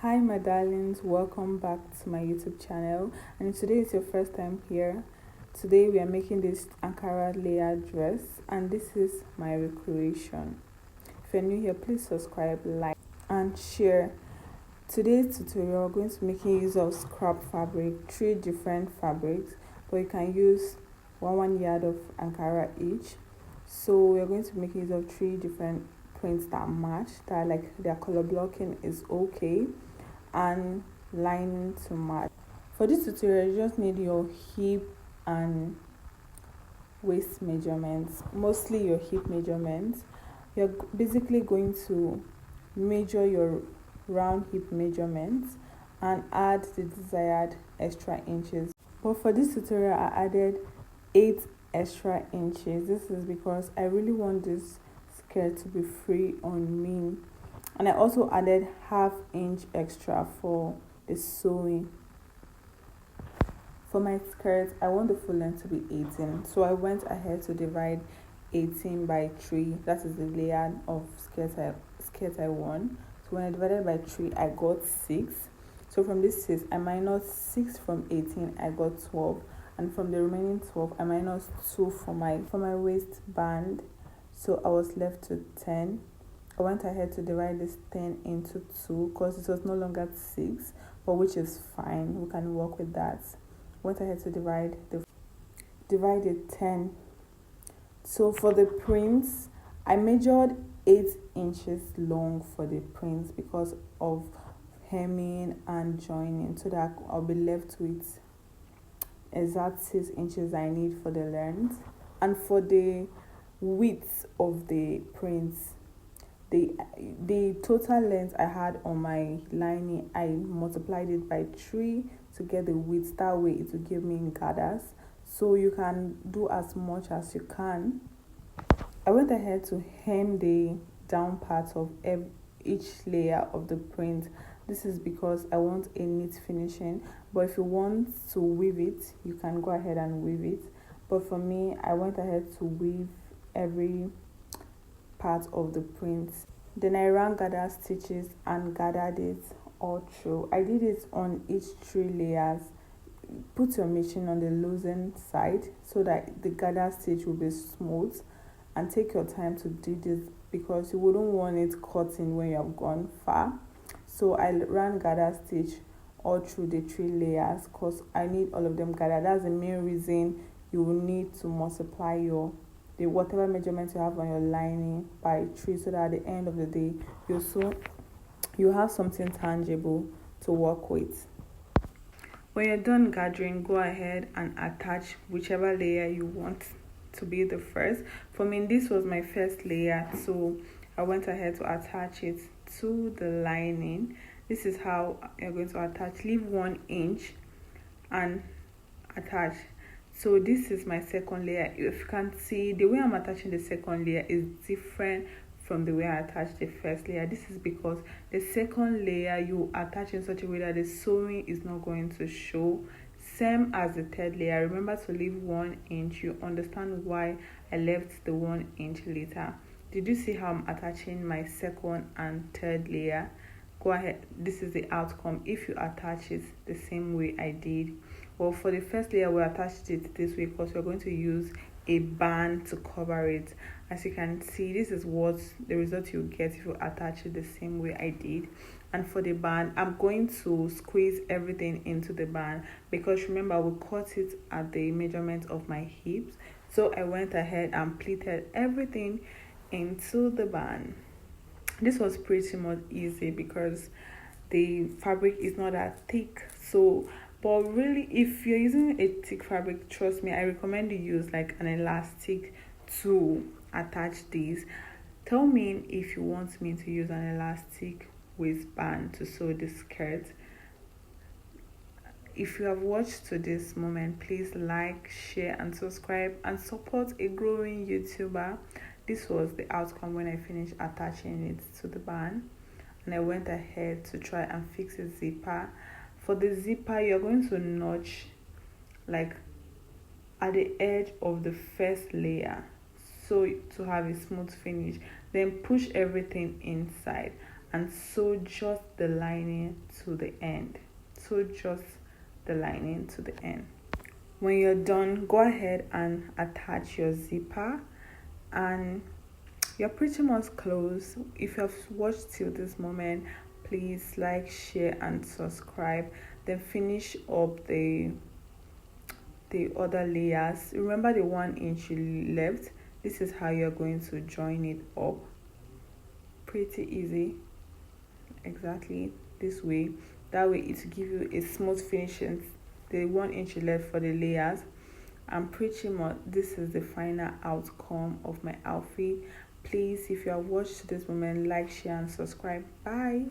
Hi, my darlings, welcome back to my YouTube channel. And if today is your first time here, today we are making this Ankara layer dress, and this is my recreation. If you're new here, please subscribe, like, and share. Today's tutorial, we're going to be making use of scrap fabric, three different fabrics, but you can use one yard of Ankara each. So we're going to be making use of three different prints that match, that like their color blocking is okay, and lining to match. For this tutorial, you just need your hip and waist measurements, mostly your hip measurements. You're basically going to measure your round hip measurements and add the desired extra inches. But for this tutorial, I added 8 extra inches. This is because I really want this skirt to be free on me, and I also added half inch extra for the sewing. For my skirt, I want the full length to be 18, so I went ahead to divide 18 by 3. That is the layer of skirt I want. So when I divided by 3, I got 6. So from this 6, I minus 6 from 18, I got 12, and from the remaining 12, I minus 2 for my waistband, so I was left with 10. I went ahead to divide this 10 into 2 because it was no longer 6, but which is fine, we can work with that. Went ahead to divide the 10. So for the prints, I measured 8 inches long for the prints because of hemming and joining, so that I'll be left with exact 6 inches I need for the length. And for the width of the prints, the total length I had on my lining, I multiplied it by 3 to get the width. That way it will give me in gathers, so you can do as much as you can. I went ahead to hem the down part of each layer of the print. This is because I want a neat finishing, but if you want to weave it, you can go ahead and weave it. But for me, I went ahead to weave every part of the print. Then I ran gather stitches and gathered it all through. I did it on each 3 layers. Put your machine on the loosened side so that the gather stitch will be smooth, and take your time to do this because you wouldn't want it cutting when you have gone far. So I ran gather stitch all through the 3 layers because I need all of them gathered. That's the main reason you will need to multiply the whatever measurements you have on your lining by 3, so that at the end of the day you have something tangible to work with. When you're done gathering, go ahead and attach whichever layer you want to be the first. For me, this was my first layer, so I went ahead to attach it to the lining. This is how you're going to attach. Leave 1 inch and attach. So this is my second layer. If you can see, the way I'm attaching the second layer is different from the way I attached the first layer. This is because the second layer you attach in such a way that the sewing is not going to show. Same as the third layer. Remember to leave 1 inch. You understand why I left the 1 inch later. Did you see how I'm attaching my second and third layer? Go ahead. This is the outcome if you attach it the same way I did. Well, for the first layer, we attached it this way because we're going to use a band to cover it. As you can see, this is what the result you get if you attach it the same way I did. And for the band, I'm going to squeeze everything into the band because remember we cut it at the measurement of my hips. So I went ahead and pleated everything into the band. This was pretty much easy because the fabric is not that thick. So but really, if you're using a thick fabric, trust me, I recommend you use like an elastic to attach these. Tell me if you want me to use an elastic waistband to sew the skirt. If you have watched to this moment, please like, share, and subscribe and support a growing YouTuber. This was the outcome when I finished attaching it to the band, and I went ahead to try and fix a zipper. For the zipper, you're going to notch like at the edge of the first layer, so to have a smooth finish. Then push everything inside and sew just the lining to the end. Sew just the lining to the end. When you're done, go ahead and attach your zipper, and you're pretty much close. If you have watched till this moment, please like, share and subscribe. Then finish up the other layers. Remember the 1 inch you left. This is how you're going to join it up. Pretty easy. Exactly this way. That way it will give you a smooth finishing. The 1 inch you left for the layers. And pretty much this is the final outcome of my outfit. Please, if you have watched this moment, like, share and subscribe. Bye.